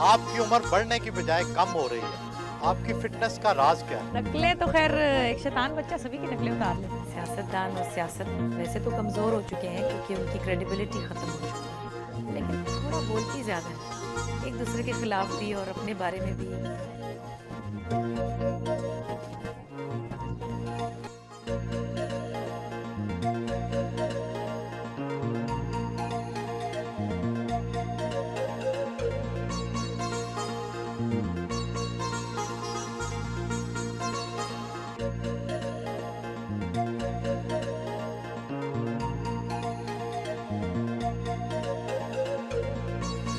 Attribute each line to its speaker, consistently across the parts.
Speaker 1: आपकी उम्र बढ़ने की बजाय कम हो रही है। आपकी फिटनेस का राज क्या है?
Speaker 2: नकलें तो खैर एक शैतान बच्चा सभी की नकलें उतार लेता है। सियासतदान और सियासत वैसे तो कमज़ोर हो चुके हैं क्योंकि उनकी क्रेडिबिलिटी ख़त्म हो चुकी है, लेकिन थोड़ा बोलती ज़्यादा है, एक दूसरे के खिलाफ भी और अपने बारे में भी।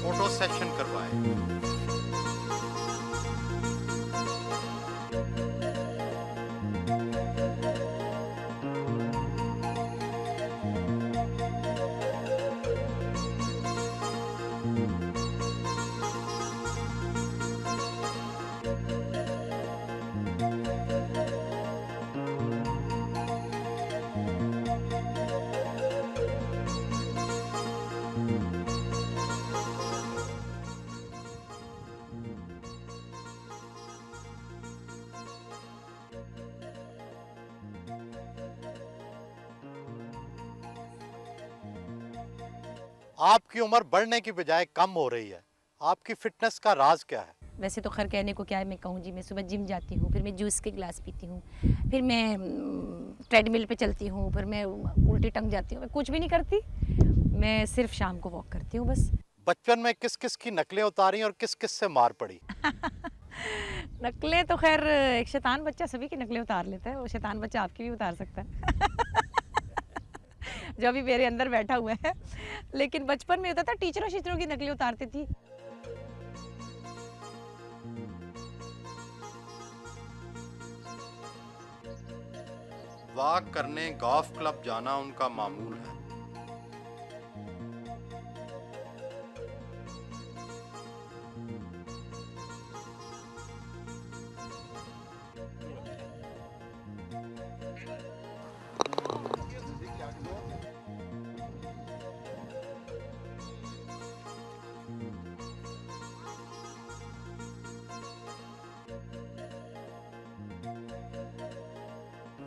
Speaker 1: फोटो सेशन करवाएं। आपकी उम्र बढ़ने की बजाय कम हो रही है। आपकी फिटनेस का राज क्या है?
Speaker 2: वैसे तो खैर कहने को क्या है, मैं कहूँ जी, मैं सुबह जिम जाती हूँ, फिर मैं जूस के गिलास पीती हूँ, फिर मैं ट्रेडमिल पे चलती हूँ, फिर मैं उल्टी टंग जाती हूँ, मैं कुछ भी नहीं करती, मैं सिर्फ शाम को वॉक करती हूँ बस।
Speaker 1: बचपन में किस किस की नकलें उतारी और किस किस से मार पड़ी?
Speaker 2: नकलें तो खैर एक शैतान बच्चा सभी की नकलें उतार लेता है, वो शैतान बच्चा आपकी भी उतार सकता है। जो अभी मेरे अंदर बैठा हुआ है। लेकिन बचपन में होता था, टीचरों शीचरों की नकलें उतारती थी।
Speaker 1: वॉक करने गोल्फ क्लब जाना उनका मामूल है।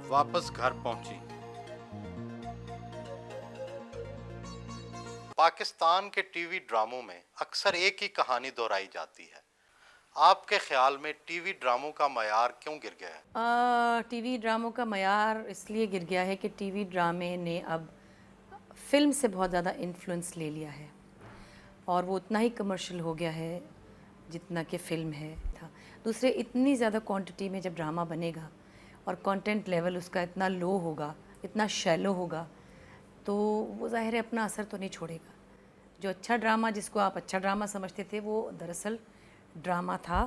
Speaker 1: वापस घर पहुंची। पाकिस्तान के टीवी ड्रामों में अक्सर एक ही कहानी दोहराई जाती है। आपके ख्याल में टीवी ड्रामों का मयार क्यों गिर गया है?
Speaker 2: टीवी ड्रामों का मयार इसलिए गिर गया है कि टीवी ड्रामे ने अब फिल्म से बहुत ज़्यादा इन्फ्लुएंस ले लिया है और वो उतना ही कमर्शियल हो गया है जितना कि फ़िल्म है था। दूसरे, इतनी ज़्यादा क्वांटिटी में जब ड्रामा बनेगा और कंटेंट लेवल उसका इतना लो होगा, इतना शैलो होगा, तो वो ज़ाहिर है अपना असर तो नहीं छोड़ेगा। जो अच्छा ड्रामा, जिसको आप अच्छा ड्रामा समझते थे, वो दरअसल ड्रामा था,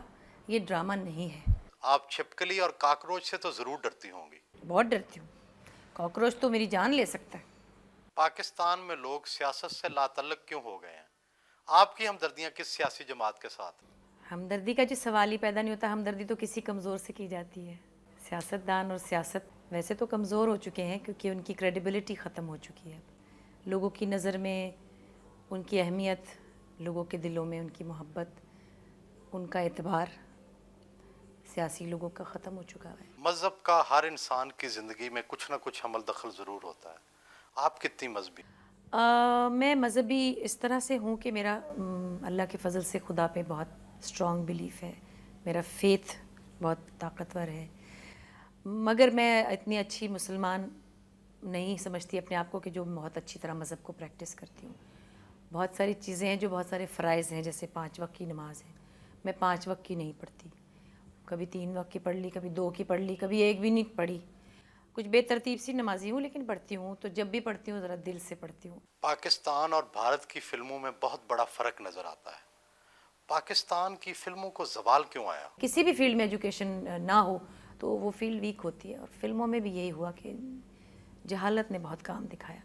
Speaker 2: ये ड्रामा नहीं है।
Speaker 1: आप छिपकली और कॉकरोच से तो जरूर डरती होंगी।
Speaker 2: बहुत डरती हूँ, कॉकरोच तो मेरी जान ले सकता है।
Speaker 1: पाकिस्तान में लोग सियासत से लातल्लुक क्यों हो गए हैं? आपकी हमदर्दियां किस सियासी जमात के साथ हैं?
Speaker 2: हमदर्दी का जो सवाल ही पैदा नहीं होता, हमदर्दी तो किसी कमज़ोर से की जाती है। सियासतदान और सियासत वैसे तो कमज़ोर हो चुके हैं क्योंकि उनकी क्रेडिबिलिटी ख़त्म हो चुकी है। लोगों की नज़र में उनकी अहमियत, लोगों के दिलों में उनकी मोहब्बत, उनका एतबार सियासी लोगों का ख़त्म हो चुका है।
Speaker 1: मजहब का हर इंसान की ज़िंदगी में कुछ ना कुछ अमल दखल ज़रूर होता है। आप कितनी मजहबी?
Speaker 2: मैं मज़हबी इस तरह से हूँ कि मेरा अल्लाह के फ़ज़ल से खुदा पे बहुत स्ट्रॉन्ग बिलीफ है, मेरा फ़ेथ बहुत ताकतवर है। मगर मैं इतनी अच्छी मुसलमान नहीं समझती अपने आप को कि जो बहुत अच्छी तरह मज़हब को प्रैक्टिस करती हूँ। बहुत सारी चीज़ें हैं, जो बहुत सारे फ़राइज़ हैं, जैसे 5 वक्त की नमाज़ है, मैं 5 वक्त की नहीं पढ़ती। कभी 3 वक्त की पढ़ ली, कभी 2 की पढ़ ली, कभी 1 भी नहीं पढ़ी। कुछ बेतरतीब सी नमाज़ी हूँ, लेकिन पढ़ती हूँ, तो जब भी पढ़ती हूँ ज़रा दिल से पढ़ती हूँ।
Speaker 1: पाकिस्तान और भारत की फिल्मों में बहुत बड़ा फ़र्क नज़र आता है। पाकिस्तान की फिल्मों को ज़वाल क्यों आया?
Speaker 2: किसी भी फील्ड में एजुकेशन ना हो तो वो फील्ड वीक होती है, और फिल्मों में भी यही हुआ कि जहालत ने बहुत काम दिखाया,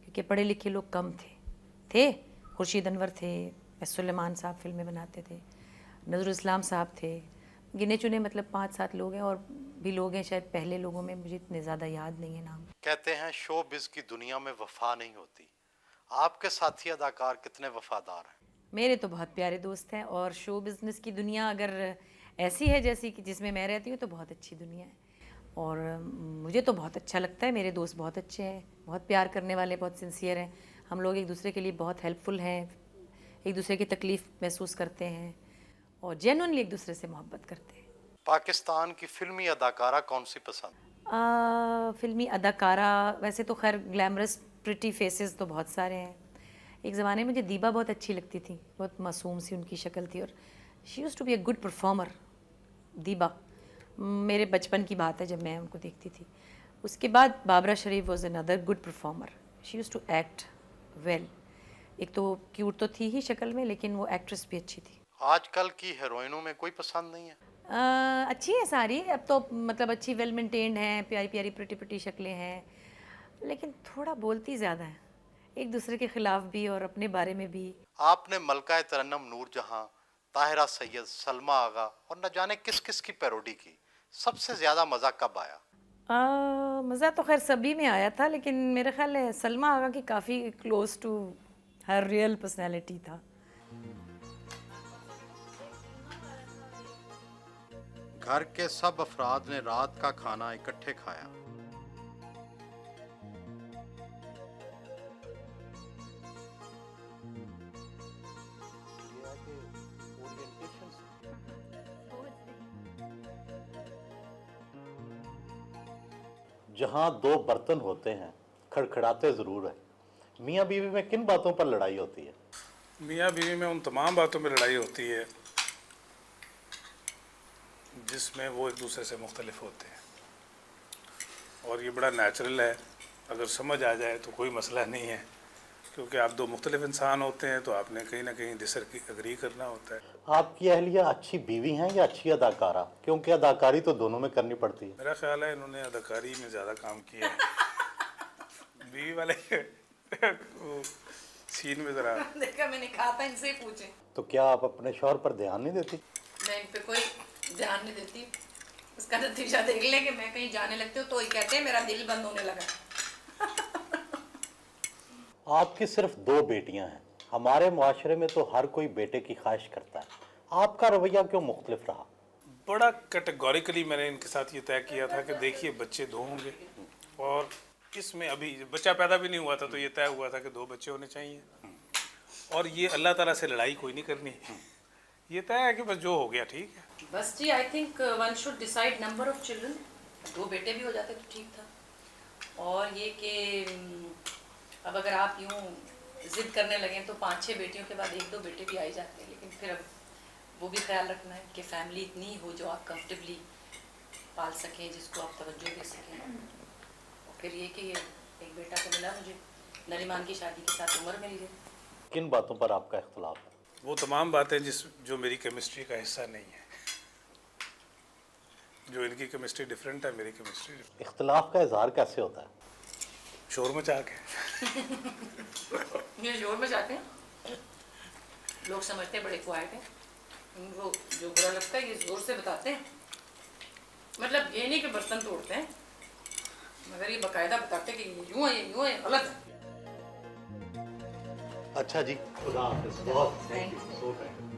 Speaker 2: क्योंकि पढ़े लिखे लोग कम थे। खुर्शीद अनवर थे, सुलेमान साहब फिल्में बनाते थे, नज़रुल इस्लाम साहब थे, गिने चुने मतलब 5-7 लोग हैं, और भी लोग हैं शायद पहले लोगों में, मुझे इतने ज़्यादा याद नहीं है नाम।
Speaker 1: कहते हैं शो बिज़ की दुनिया में वफा नहीं होती। आपके साथी अदाकार कितने वफादार हैं?
Speaker 2: मेरे तो बहुत प्यारे दोस्त हैं, और शो बिज़नेस की दुनिया अगर ऐसी है जैसी कि जिसमें मैं रहती हूँ तो बहुत अच्छी दुनिया है। और मुझे तो बहुत अच्छा लगता है, मेरे दोस्त बहुत अच्छे हैं, बहुत प्यार करने वाले, बहुत सिंसियर हैं। हम लोग एक दूसरे के लिए बहुत हेल्पफुल हैं, एक दूसरे की तकलीफ़ महसूस करते हैं और जेन्युइनली एक दूसरे से मोहब्बत करते हैं।
Speaker 1: पाकिस्तान की फिल्मी अदाकारा कौन सी पसंद?
Speaker 2: फ़िल्मी अदाकारा वैसे तो खैर ग्लैमरस प्रिटी फेसेस तो बहुत सारे हैं। एक ज़माने में मुझे दीबा बहुत अच्छी लगती थी, बहुत मासूम सी उनकी शक्ल थी, और she used to be a good performer. Deeba मेरे बचपन की बात है जब मैं उनको देखती थी। उसके बाद Babra Sharif was another good performer. She used to act well. एक तो क्यूट तो थी ही शक्ल में, लेकिन वो एक्ट्रेस भी अच्छी थी।
Speaker 1: आजकल की हीरोइनों में कोई पसंद नहीं है?
Speaker 2: अच्छी है सारी, अब तो मतलब अच्छी वेल मेंटेन्ड हैं, प्यारी प्यारी प्रिटी प्रिटी शक्लें हैं, लेकिन थोड़ा बोलती ज़्यादा है, एक दूसरे के ख़िलाफ़ भी और अपने बारे में भी।
Speaker 1: आपने मलका तरन्नुम नूरजहां, ताहिरा सैयद, सलमा आगा और न जाने किस किस की पैरोडी की। सबसे ज़्यादा मज़ा कब आया?
Speaker 2: मज़ा तो खैर सभी में आया था, लेकिन मेरा ख्याल है सलमा आगा की काफ़ी close to her real personality था।
Speaker 1: घर के सब अफराद ने रात का खाना इकट्ठे खाया। जहाँ दो बर्तन होते हैं खड़खड़ाते ज़रूर है। मियाँ बीवी में किन बातों पर लड़ाई होती है?
Speaker 3: मियाँ बीवी में उन तमाम बातों में लड़ाई होती है जिसमें वो एक दूसरे से मुख्तलिफ होते हैं, और ये बड़ा नेचुरल है। अगर समझ आ जाए तो कोई मसला नहीं है, क्योंकि आप दो मुख्तलिफ इंसान होते हैं तो आपने कहीं ना कहीं अग्री करना होता है।
Speaker 1: आपकी अहलिया अच्छी बीवी हैं या अच्छी अदाकारा? क्योंकि अदाकारी तो दोनों में करनी पड़ती है।
Speaker 3: मेरा ख्याल है इन्होंने अदाकारी में ज़्यादा काम किया है। बीवी वाले वो सीन में ज़रा
Speaker 2: देखा, मैंने कहा था इनसे ही पूछें।
Speaker 1: तो क्या आप अपने शौहर पर ध्यान नहीं देती?
Speaker 2: मैं इन पे कोई ध्यान नहीं देती। उसका नतीजा देख ले कि मैं कहीं जाने लगती हूँ तो ही कहते हैं मेरा दिल बंद होने लगा।
Speaker 1: आपकी सिर्फ दो बेटियां हैं। हमारे मुआशरे में तो हर कोई बेटे की ख्वाहिश करता है। आपका रवैया क्यों मुख्तलिफ रहा?
Speaker 3: बड़ा कैटेगोरिकली मैंने इनके साथ ये तय किया था कि देखिए बच्चे दो होंगे, और इसमें अभी बच्चा पैदा भी नहीं हुआ था तो ये तय हुआ था कि दो बच्चे होने चाहिए, और ये अल्लाह ताला से लड़ाई कोई नहीं करनी। ये तय है कि बस जो हो गया ठीक है।
Speaker 2: बस जी, I think one should decide number of children. दो बेटे भी हो जाते तो ठीक था। और ये कि अब अगर आप यूँ ज़िद करने लगें तो 5-6 बेटियों के बाद 1-2 बेटे भी आ ही जाते हैं, लेकिन फिर अब वो भी ख्याल रखना है कि फैमिली इतनी हो जो आप कंफर्टेबली पाल सकें, जिसको आप तवज्जो दे सकें। और फिर ये कि एक बेटा तो मिला मुझे, नरीमान की शादी के साथ उम्र मिल गई।
Speaker 1: किन बातों पर आपका इख्तलाफ है?
Speaker 3: वो तमाम बातें जो मेरी केमिस्ट्री का हिस्सा नहीं है। जो इनकी केमिस्ट्री डिफरेंट है, मेरी केमिस्ट्री डिफरेंट।
Speaker 1: इख्तलाफ का इजहार कैसे होता है?
Speaker 3: शोर मचा के।
Speaker 2: ये जोर में जाते हैं, लोग समझते हैं बड़े क्वाइट हैं, उनको जो बुरा लगता है ये जोर से बताते हैं। मतलब ये नहीं कि बर्तन तोड़ते हैं, मगर ये बाकायदा बताते हैं कि ये यूँ है, ये यूँ है, गलत है।
Speaker 1: अच्छा जी, खुदा हाफिज़। बहुत thank you, so thank you.